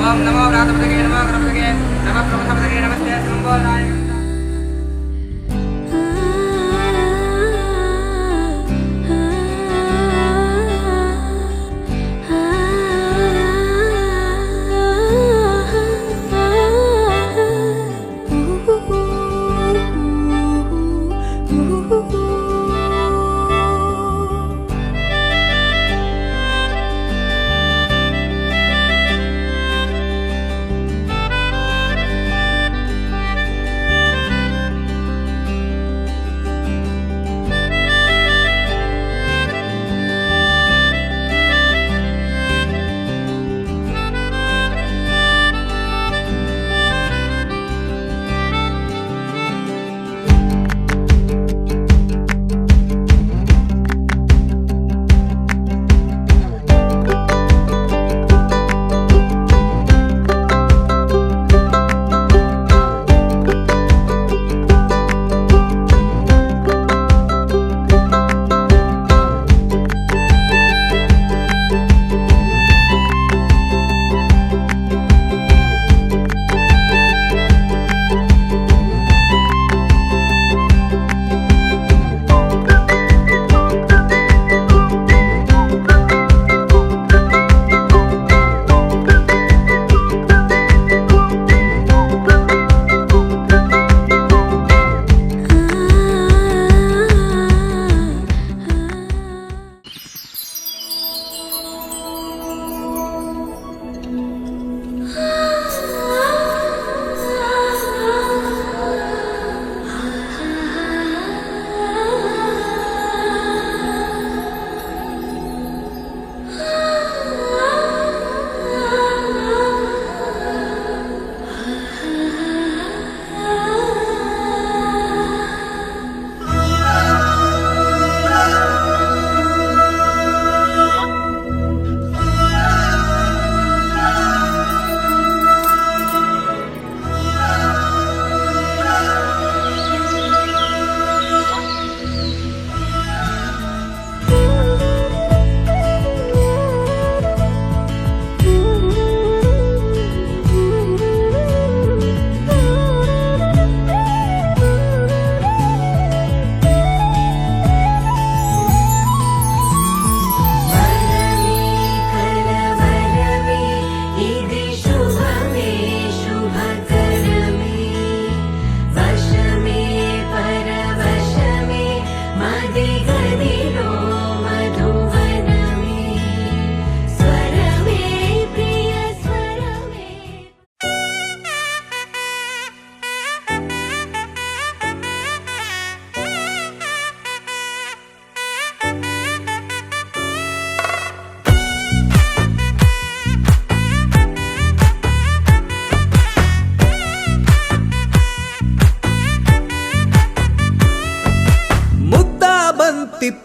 ఓం నమో వ్రాతపదగే నమో గణపతగే నమః ప్రమథపదగే నమస్తే సంబోధాయ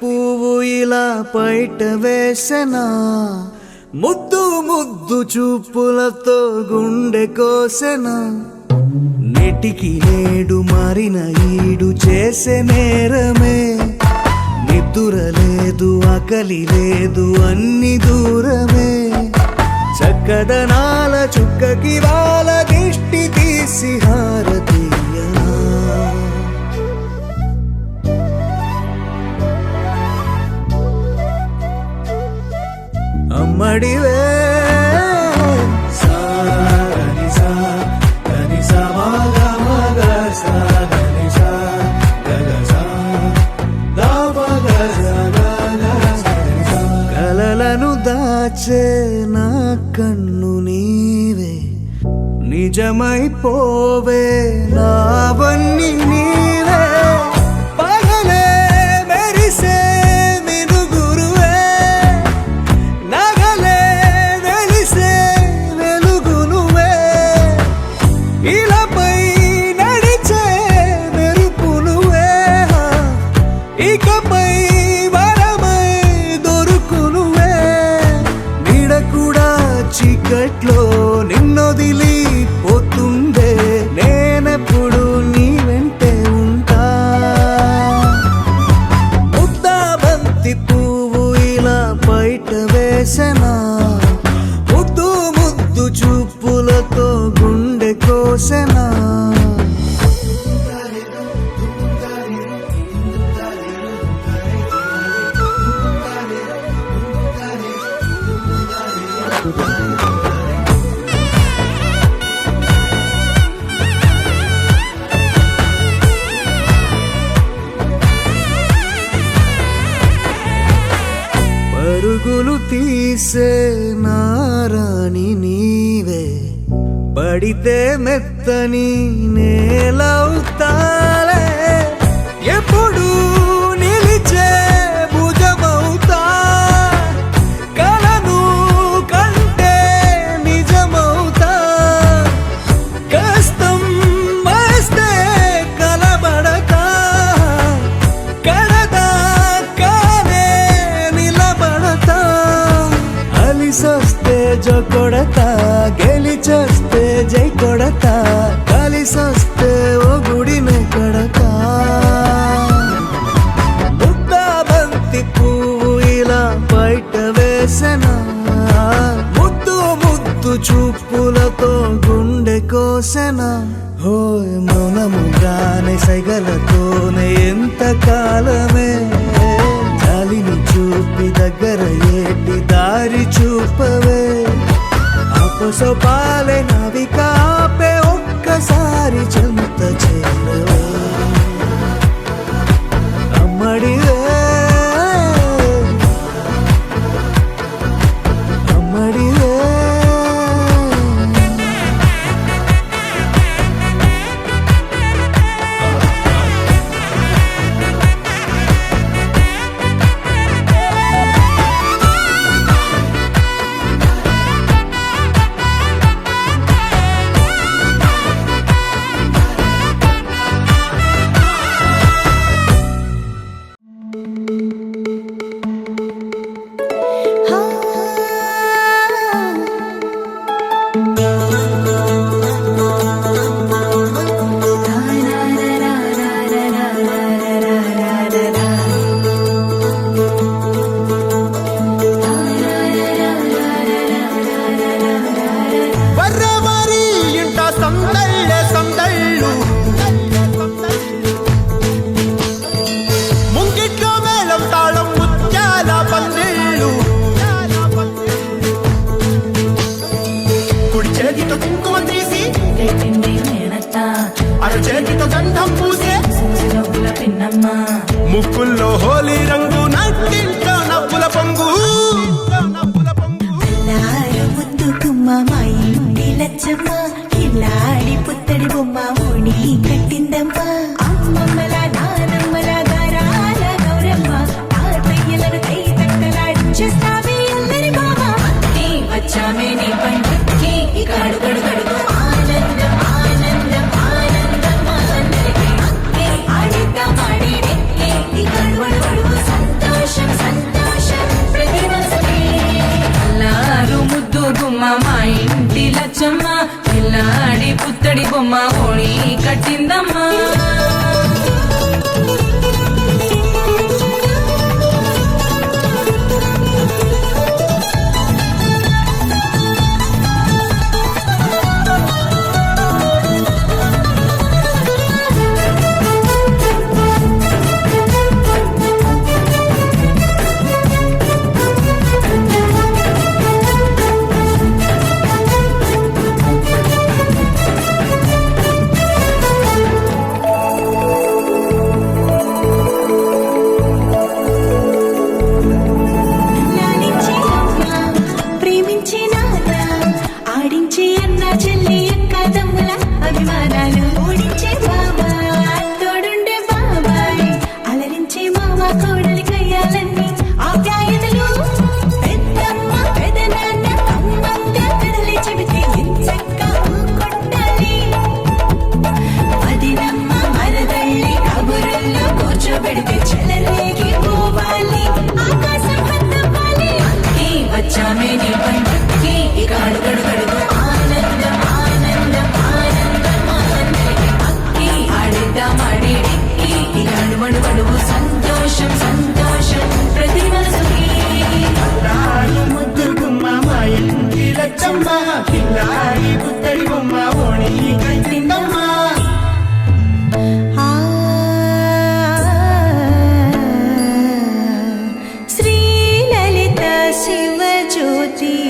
పువ్వు ఇలా పైట వేసెనా ముద్దు ముద్దు చూపులతో గుండె కోసెనా నెటికి నేడు మారిన ఈడు చేసే నేరమే నిద్ర లేదు ఆకలి లేదు అన్ని దూరమే చక్కదనాల చుక్కకి వాళ్ళ దిష్టి తీసి హారతీయనా అమ్మడివే కలలను దాచే నా కన్ను నీవే నిజమైపోవే నావన్నీ నీవే పగలే మెరిసే మినుగురువే నగలే వెలిసే వెలుగు నువ్వే ఇలాపై నడిచే మెరుపు నువ్వే ఇకపై వరమై దొరుకు నువ్వే నీడ కూడా చీకట్లో నిన్నొదిలి పోతుందే నేనెప్పుడు నీ వెంటే ఉంటా ముద్దా బంతి పువ్వు ఇలా బయట వేసెనా ముద్దు ముద్దు చూపు పరుగులు తీసే నారాణి నీవే, పడితే మెత్తని నేలవుతాలే, ఎప్పుడు నిలిచే భుజమవుతా, కలను కంటే నిజమవుతా, కష్టం వస్తే కలబడతా, కడదాకానే నిలబడతా, అలిసొస్తే జో కొడతా, గెలిచొస్తే జై కొడతా, కలిసొస్తే ఓ గుడినే కడతా. ముద్దాబంతి పువ్వు ఇలా బయట వేసెనా, ముద్దు ముద్దు చూపులతో గుండె కోసెనా, హోయ్ మౌనముగానే సైగలతోనే ఎంత కాలమే, జాలిని చూపి దగ్గర ఏటి దారి చూపవే, అపసోపాలే నవికాపే ఒక్కసారి చెంత చేరవే, అమ్మడివే అమ్మడివే. ముక్కుల్లో హోలీ రంగు, నట్టింట్లో నవ్వుల పొంగు, ముద్దు గుమ్మ మా ఇంటి లచ్చమ్మ, కిల్లాడి పుత్తడి బొమ్మ ఓణి కట్టిందమ్మ, అమ్మమ్మల నానమ్మల గారాల గౌరమ్మ, తాతయ్యలను కై తక్కలాడించేస్తావే అల్లరి మామ, వచ్చామే నీ పండుకి ఇక అడుగడు గడుగు ఆనందం ఆనందం ఆనందం అందరికీ ఆడిద్దాం ఆడిడే ఇక అడుగడు గడుగు సంతోషం సంతోషం ప్రతి మనసుకి. అల్లారు ముద్దు గుమ్మ మా ఇంటి లచ్చమ్మ, పిల్లాడి పుత్తడి బొమ్మ ఓణి కట్టిందమ్మా.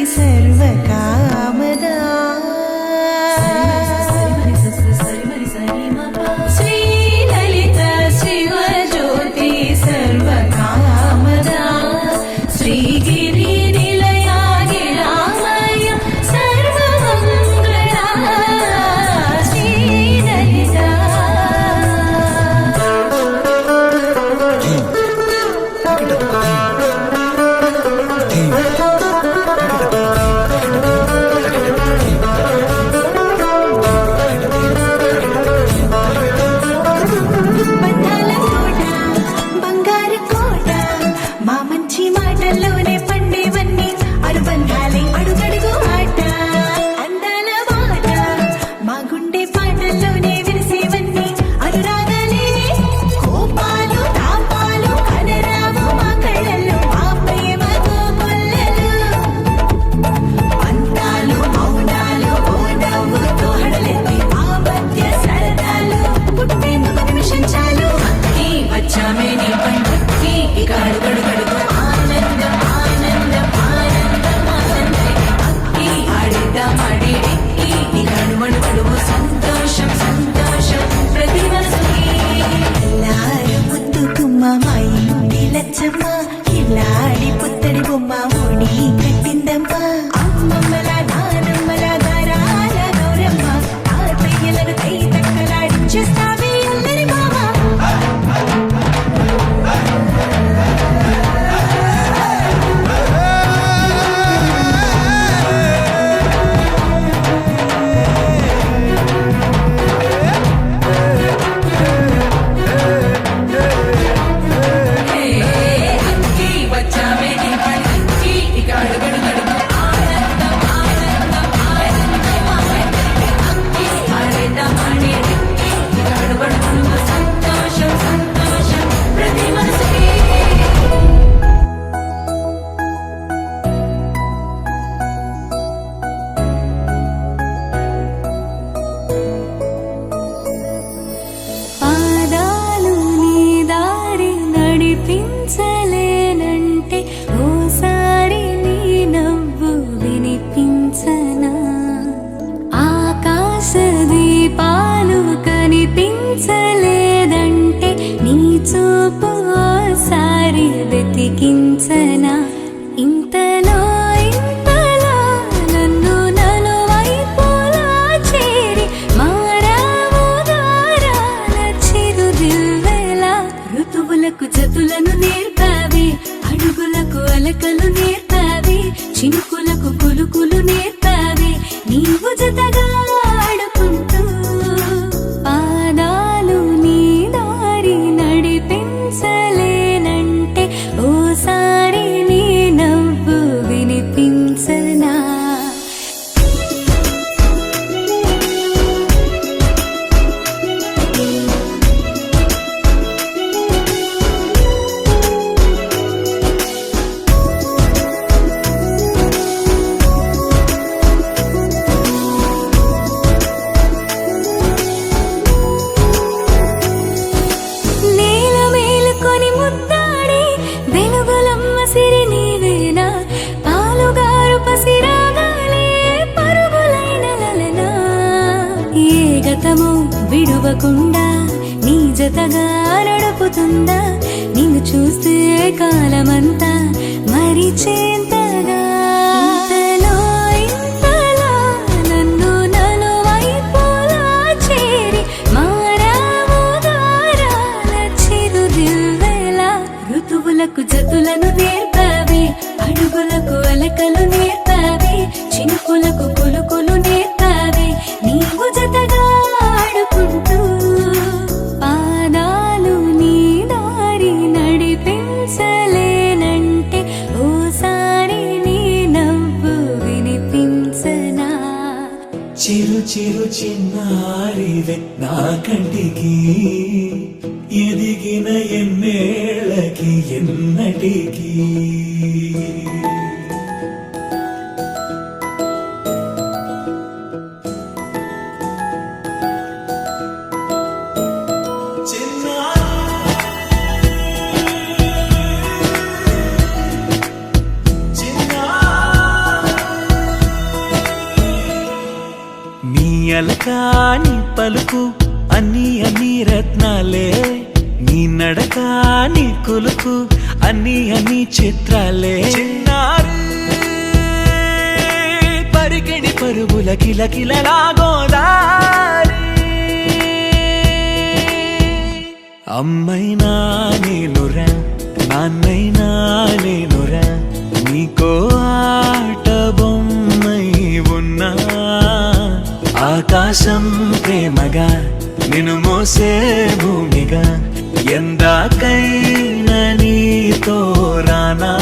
सर्व సర్వకామదా శ్రీ లలిత శివజ్యోతి సర్వకామదా శ్రీగిరి నిలయా గిరామయ సర్వమంగళా శ్రీ లలిత బంధాల తోట బంగారు కోట మా మంచి మాటల్లోనే పండేవన్నీ అనుబంధాలే అడుగడుగు ఆట అందాల మాట మా గుండె పాటల్లోనే విరిసేవన్నీ అనురాగాలే కోపాలు తాపాలు కనరావు మా కళ్ళల్లో మా ప్రేమ కోకొల్లలు అంతాలు మౌనాలు ఓ నవ్వుతో హడలెత్తి మా మధ్య సరదాలు పుట్టేందుకు నిమిషం చాలు అక్కి వచ్చామే నీ పంటకి ఇక అడుగడుగడుగు ఆనందం ఆనందం ఆనందం ఆనందం అక్కి ఆడిద్దాం ఆడి ఎక్కి ఇక అడుగడుగడుగు సంతోషం సంతోషం ప్రతి మనసుకి ఎల్లారు ముద్దు గుమ్మ మా ఇంటి లచ్చమ్మ ఇల్లాడి పుత్తడి బొమ్మ ఓడి కట్టిందమ్మ అమ్మమ్మల నానమ్మల గారాల గౌరమ్మ తాతయ్యలను కై తక్కలాడించేస్తావే అల్లరి మామ అక్కి వచ్చామే నీ పంటకి ఇక అడుగడుగడుగు ఆనందం ఆనందం ఆనందం అక్కి ఆడిద్దాం ఆడి ఎక్కి ఇక అడుగడుగడుగు సంతోషం సంతోషం ప్రతి మనసుకి పాదాలు నీ దారి నడిపించలేనంటే ఓసారి నీ నవ్వు వినిపించనా ఆకాశ దీపాలు కనిపించలేదంటే నీ చూపు ఓసారి వెతికించనా ఇంతలో ఇంతలో నన్ను నలువైపులా చేరి మారావు దారాల చిరుదివ్వెలా ఋతువులకు జతులను నేర్పావి అడుగులకు అలకలు నేర్పావి చినుకులకు కులుకులు నేర్పావి నీవు జతగా ఆడుకుంటూ పాదాలు నీ దారి నడిపించలేనంటే ఓసారి నీ నవ్వు వినిపించనా నేల మేలుకొని ముద్దాడి వెలుగులమ్మ సిరి నీవేనా పాలుగారు పసిరాగాలే పరుగులైన లలనా ఏ గతము విడువకుండా నీ జతగా నడుపుతుందా నిన్ను చూస్తే కాలమంతా మరిచేంతగా ఇంతలో ఇంతలో నన్ను నలువైపులా చేరి మారావు దారాల చిరుదివ్వెలా ఋతువులకు జతులను నేర్పావి అడుగులకు అలకలు నేర్పావి చినుకులకు కులుకులు నేర్పావి నీవు జతగా ఆడుకుంటూ పాదాలు నీ దారి నడిపించలేనంటే ఓసారి నీ నవ్వు వినిపించనా చిరు చిరు చిన్నారివే నా కంటికి ఎదిగిన ఎన్నేళ్ళకి ఎన్నటికి అలక నీ పలుకు అన్ని అన్ని రత్నాలే, నీ నడక నీ కులుకు అన్ని అన్ని చిత్రాలే. చిన్నారి పరికిణి పరుగుల కిలకిలలా గోదారి, అమ్మైనా నేనురా నాన్నైనా నేనురా, నీకో ఆట బొమ్మై ఉన్నా. ఆకాశం ప్రేమగా నిన్ను మోసే భూమిగా, ఎందాకైనా నీతో రానా.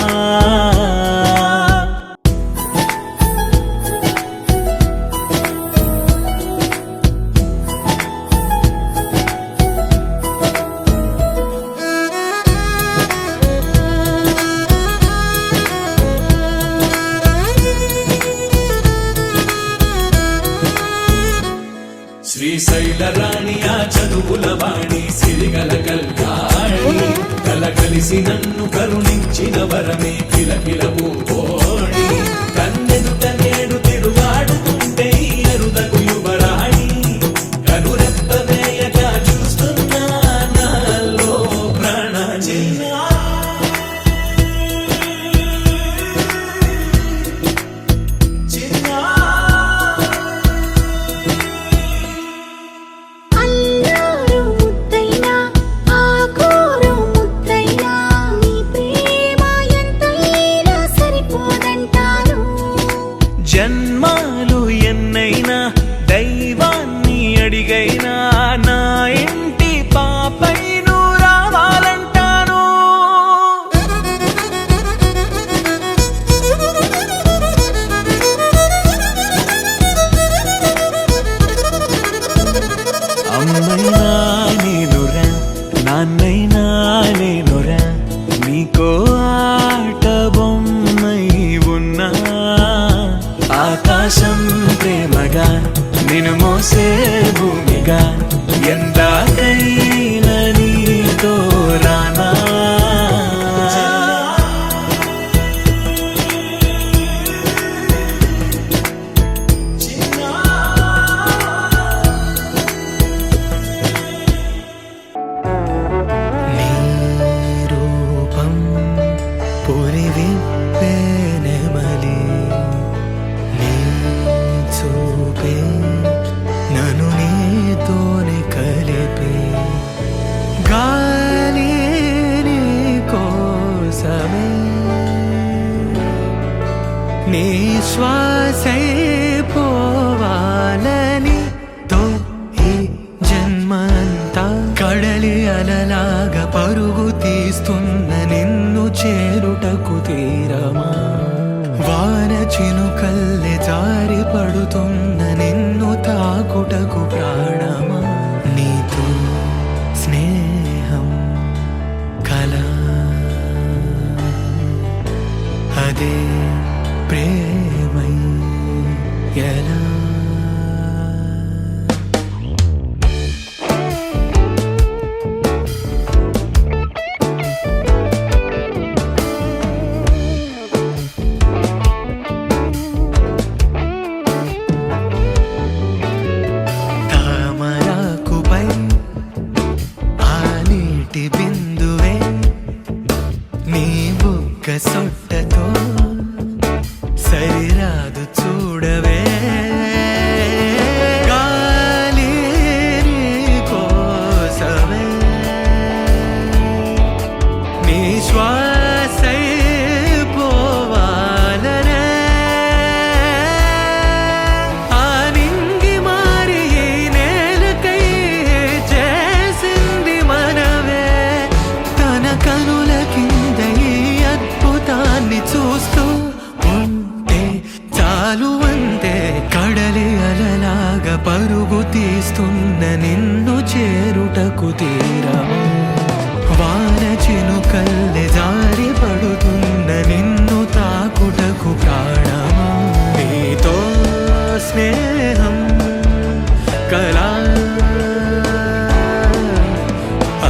శ్రీశైల రాణి ఆ చదువుల వాణి, సిరిగల కల్యాణి, కలగలిసి నన్ను కరుణించిన వరమే కిలకిలవు ఓణి. కన్నెదుట నేడు తిరుగాడుతుంటే అరుదకు యువరాణి, కనురెప్ప వేయక చూస్తున్నా నాలో ప్రాణ. అల్లారు ముద్దైనా ఆకూరు ముద్దైనా, నీ ప్రేమ ఎంతైనా సరిపోదంటాను. జన్మాలు ఎన్నైనా దైవాన్ని అడిగైనా, నా ఇంటి పాపై నువ్వు రావాలంటాను. అమ్మైనా నేనురా నాన్నైనా నేనురా, నీకో ఆట బొమ్మై ఉన్నా. ఆకాశం ప్రేమగా నిన్ను మోసే భూమిగా, ఎందాకైనా నీతో రానా. నీ రూపం పురివిప్పే నెమలి, నీ చూపే నన్ను నీతోనే కలిపే. గాలి నీ కోసమే, నీ శ్వాసై పోవాలని తో ఈ జన్మంతా కడలి అలలాగా పరుగు తీస్తున్న నిన్ను చేరుటకు తీరమా. వాన చినుకల్లె జారి పడుతున్న నిన్ను తాకుటకు ప్రాణమా. నీతో స్నేహం కలా, అదే ప్రేమై ఎలా. తామరాకుపై ఆ నీటి బిందువే, నీ బుగ్గ సొట్టతో సరిరాదు చూడవే. గాలి నీ కోసమే, నీ శ్వాసై పోవాలనే. ఆ నింగి మారి ఈ నేలకై చేసింది మనవే. తన కనుల కింద ఈ అద్భుతాన్ని చూస్తూ ఉంటే చాలు అంతే. కడలి అలలాగా పరుగు తీస్తున్న నిన్ను చేరుటకు తీరమా. వాన చినుకల్లె జారి పడుతున్న నిన్ను తాకుటకు ప్రాణమా. నీతో స్నేహం కలా,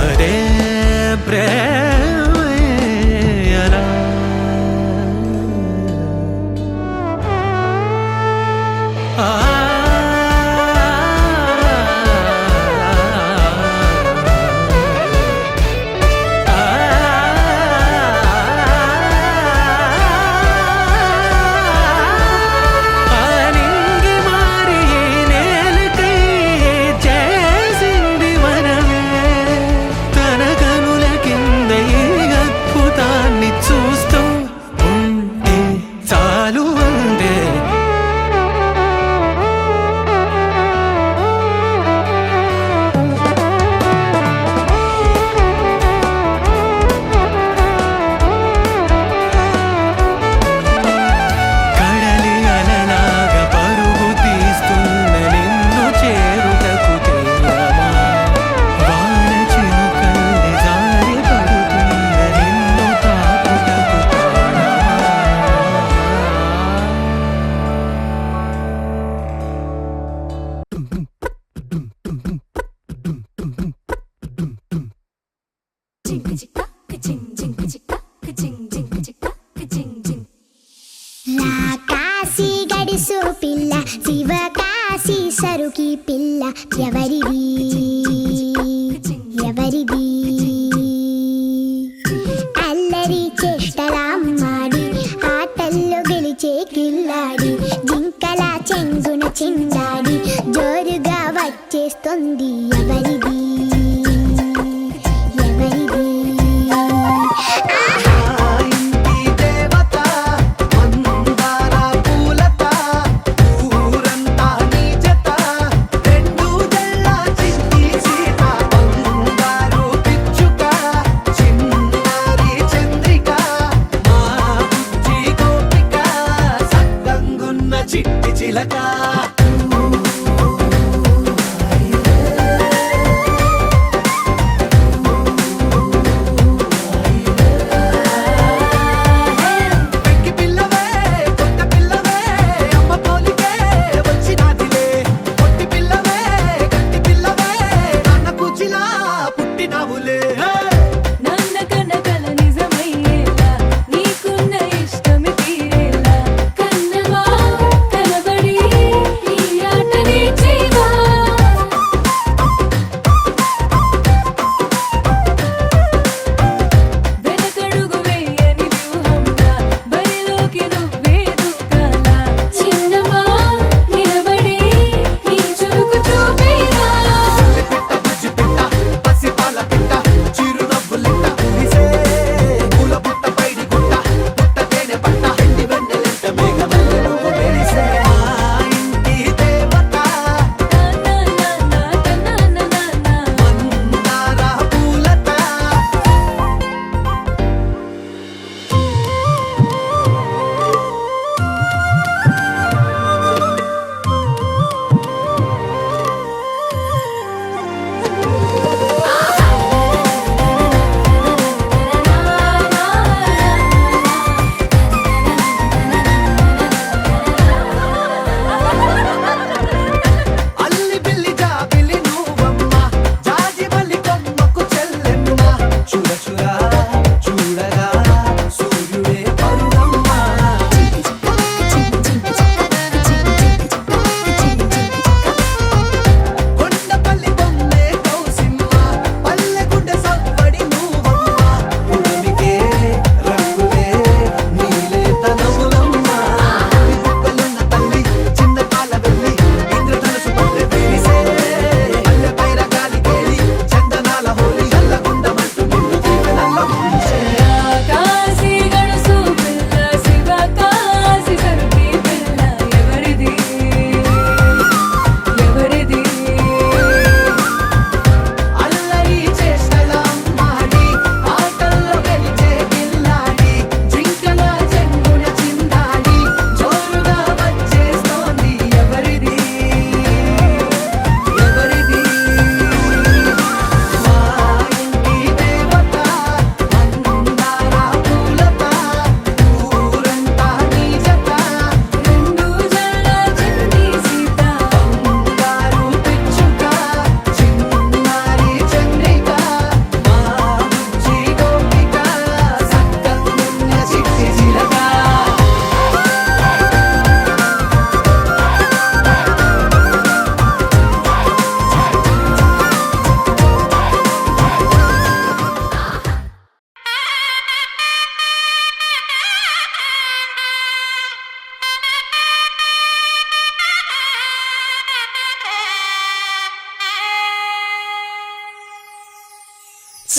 అదే ప్రేమ ఎలా. ఆ అందే కడలి అలలాగా పరుగు తీస్తున్న నిన్ను చేరుటకు తీరమా వాన చినుకల్లి జారి పడుతున్న నిన్ను తాకుటకు ప్రాణమా కాశీ గడుసు పిల్ల శివ కాశీ సరుకి పిల్ల ఎవరిది ఎవరిది అల్లరి చేష్టలామ్మాడి ఆటల్లో గెలిచే కిల్లాడి జింకల చెంగున చిందాడి జోరుగా వచ్చేస్తుంది ఎవరిది ఎవరిది ఇంటి దేవత మందార పూలత ఊరంతా నీ జత రెండు జల్ల చిట్టి సీత బంగారు పిచ్చుక చిన్నారి చంద్రిక మా బుజ్జి గోపిక సక్కంగున్న చిట్టి చిలక పెంకి పిల్లవే కొత్త పిల్లవే అమ్మ పోలికే వచ్చినాదిలే పొట్టి పిల్లవే గట్టి పిల్లవే నాన్న కూచిలా పుట్టినావులే నాన్న కనకల నిజమయ్యేలా నీకున్న ఇష్టమి తీరేలా కన్నవా కనబడి ఈ ఆటనే చేయవా వెనకడుగు వేయని వ్యూహంగా బరిలోకి నువ్వే దూకాలా చిన్నవా నిలబడి నీ చురుకు చూపేరా పిట్ట బుజ్జి పిట్ట పసిపాల పిట్ట చిరునవ్వులిట్ట కురిసే పూల పుట్ట పైడి గుట్ట పుట్ట తేనె పట్ట ఎండి వెన్నెలెంట మేఘమల్లె నువ్వు మెరిసే మా ఇంటి దేవత మందార పూలత అల్లి బిల్లి జాబిలి నువ్వమ్మ జాజి మల్లి కొమ్మకు చెల్లెమ్మ చూడ చూడ చూడగా సూర్యుడే పరువమ్మ కొండపల్లి బొమ్మే కౌసిమ్మ పల్లెగుడ్డ సవ్వడి నువ్వమ్మ ఉడమికే రంగులే నీలేత నవ్వులమ్మ బుక్కలున్న తల్లి చిన్న పాల వెళ్ళి ఇంద్రధనుసు పల్లె వేసే పల్లె పైర గాలి కేలి చందనాల హోలీ చల్లగుండమంటూ నిన్ను దీవెనల్ల ముంచే కాశీ గడుసు పిల్ల శివ కాశీ సరుకి పిల్ల ఎవరిది ఎవరిది అల్లరి చేష్టల అమ్మాడి ఆటల్లో గెలిచే గిల్లాడి జింకల చెంగున చిందాడి జోరుగా వచ్చేస్తోంది ఎవరిది ఎవరిది మా ఇంటి దేవత మందార పూలత ఊరంతా నీ జత రెండు జల్ల చిన్ని సీత బంగారు పిచ్చుక చిన్నారి చంద్రిక మా బుజ్జి గోపిక సక్కంగున్న చిట్టి చిలక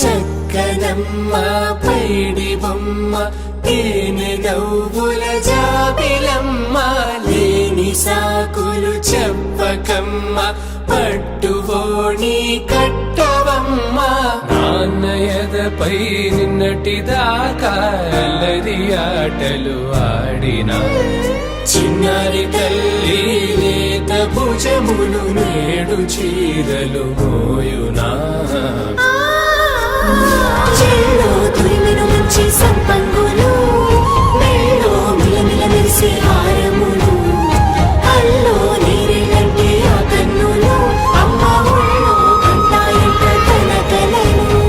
చక్కనమ్మ పైడి బొమ్మ తేనె నవ్వుల జాబిలమ్మ లేని సాకులు చెప్పకమ్మ పట్టువోణి కట్టవమ్మ నాన్నయదపై నిన్నటిదాకా అల్లరి ఆటలు ఆడినా చిన్నారి తల్లి లేత భుజములు నేడు చీరలు మోయునా చెల్లో తురిమిను మంచి సంపంగులు మెల్లో మిలమిల మెరిసే హారములు అల్లో నీరేలంటే ఆ కన్నులు అమ్మ ఒళ్ళో కంటాయంట తన కలను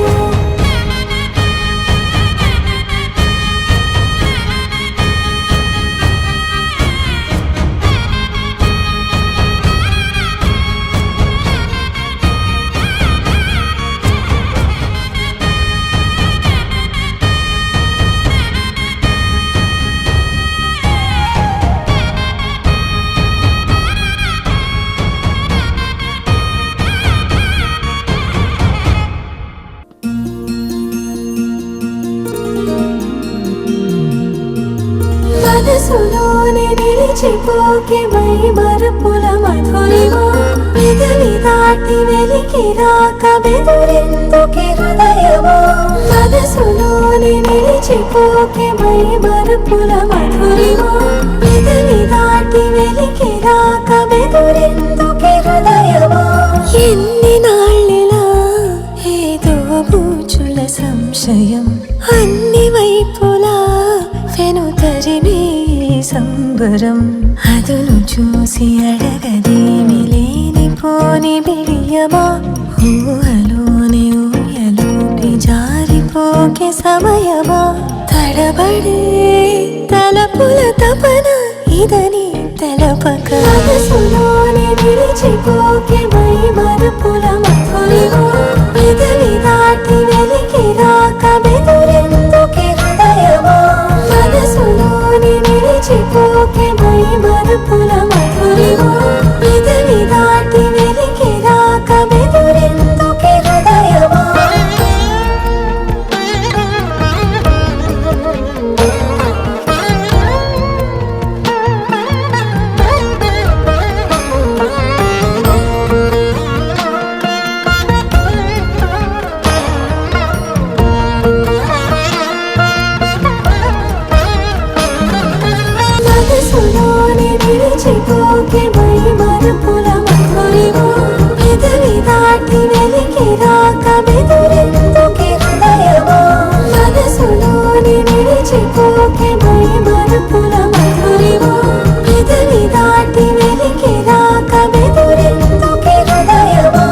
మనసులోనే నిలిచిపోకే మై మరపుల మధురిమా పెదవి దాటి వెలికి రాక బెదురెందుకే హృదయమా మనసులోనే నిలిచిపోకే మై మరపుల మధురిమా పెదవి దాటి వెలికి రాక బెదురెందుకే హృదయమా ఎన్ని నాళ్ళిలా ఏదో బూచుల సంశయం అన్ని వైపులా వెనుతరిమే సంబరం అదును చూసి అడగదేమి లేనిపోని బిడియమా ఊహలోని ఊయలోకి జారిపోకే సమయమా తడబడే తలపుల తపన ఇదని తెలపక మనసులోని నిలిచిపోకే మై మరపుల మధురిమా పెదవి దాటి వెలికి రాక బెదురెందుకే హృదయమా మనసులోని నిలిచిపోకే మై మరపుల మధురిమా పెదవి దాటి వెలికి రాక బెదురెందుకే హృదయమా మనసులోని నిలిచిపోకే మై మరపుల మధురిమా పెదవి దాటి వెలికి రాక బెదురెందుకే హృదయమా మనసులోని నిలిచిపోకే మై మరపుల మధురిమా పెదవి దాటి వెలికి రాక బెదురెందుకే హృదయమా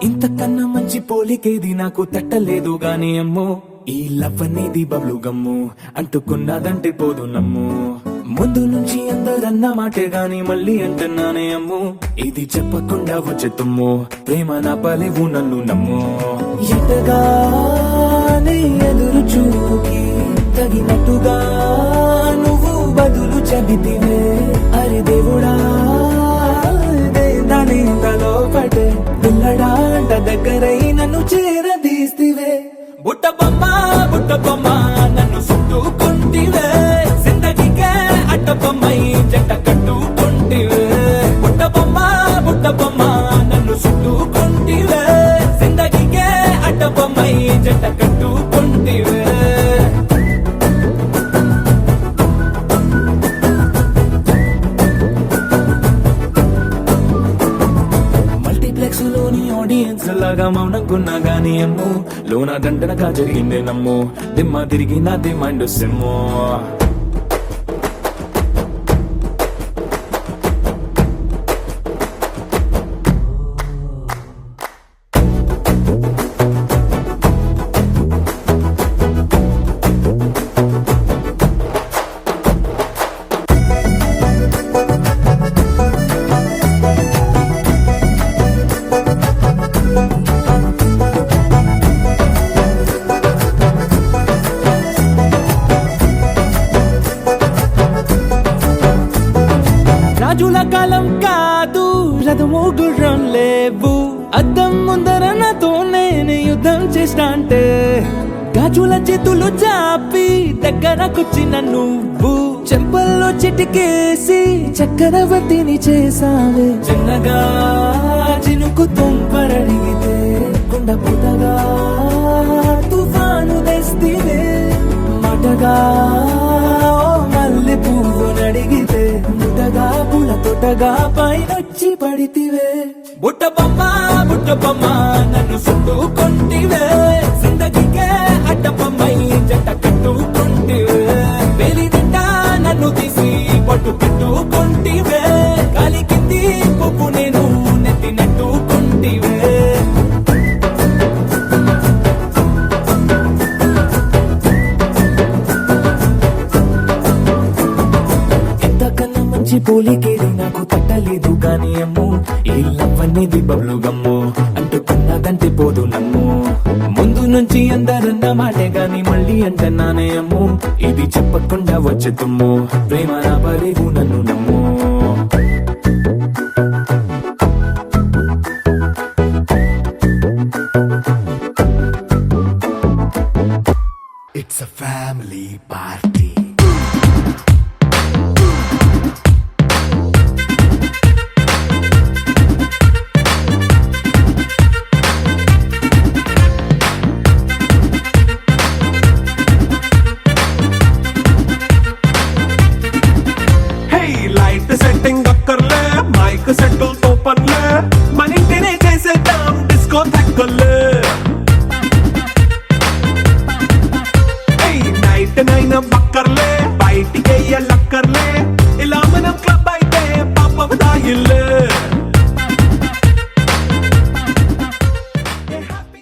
ఇంతకన్నా మంచి పోలికేది నాకు తట్టలేదు గాని అమ్మో ఈ లవ్ అనేది బబ్లు గమ్ము అంటుకున్నదంటే పోదు నమ్ము ముందు నుంచి అందరన్న మాటే గాని మళ్ళీ అంటున్నానే అమ్ము ఇది చెప్పకుండా వచ్చే తుమ్ము ప్రేమ నా పలేవు నన్ను నమ్ము ఎటగానే ఎదురు చూకి తగినట్టుగా నువ్వు బదులు చెబితివే అరే దేవుడా దాని తలో పటే పిల్లడాంట దగ్గరై నన్ను చేరదీస్తివే బుట్ట బొమ్మ నన్ను చుట్టుకుంటివే జిందగీకే అట్ట బొమ్మై జంట కట్టుకుంటివే బుట్ట బొమ్మ నన్ను చుట్టుకుంటివే జిందగీకే అట్ట బొమ్మై జంట కట్టుకుంటివే లోని ఆడియన్స్ లాగా మౌనంకున్నా గానీ అమ్ము లోన దండనగా జరిగిందే నమ్ము దిమ్మ తిరిగి నా దిమ్మండు సిమ్ము రథము గుర్రం లేవు అద్దం ముందర నాతో నేను యుద్ధం చేస్తా అంటే గాజుల చేతులు చాపి దగ్గరకొచ్చిన నువ్వు చెంపల్లో చిటికేసి చక్రవర్తిని చేసావే చిన్నగా చినుకు తుంపరడిగితే కుండ పుటగా తుఫాను తెస్తివే మాటగా మల్లె పువ్వు నడిగితే ముటగా పుల తొటగా పైనొచ్చి పడితివే బుట్ట బొమ్మ నన్ను చుట్టుకొంటివే జిందగీకే అడ్డపమ్మై జంట కట్టుకొంటివే వేలి నిండా నన్ను తీసి పట్టు పెట్టుకొంటివే కాలి కింది పువ్వు నేను నెత్తినట్టుకొంటివే ఎంతకన్నా మంచి పోలికేది నాకు తట్టలేదు కానీ అమ్ము ఈ లవ్ అనేది బబ్లు గమ్ము అంటుకున్నదంటే పోదు నమ్ము ముందు నుంచి అందరన్న మాటే గాని మళ్ళీ అంటున్నానే అమ్ము ఇది చెప్పకుండా వచ్చే తుమ్ము ప్రేమ నా పరేగు నన్ను నమ్ము It's a family party. Light setting అక్కర్లే మైక్ సెట్టుల్ తో పర్లే మన ఇంటినే చేసేద్దాం డిస్కో థక్కర్లే నైట్ నైన్ బక్కర్లే బయటికి వెయ్యలక్కర్లే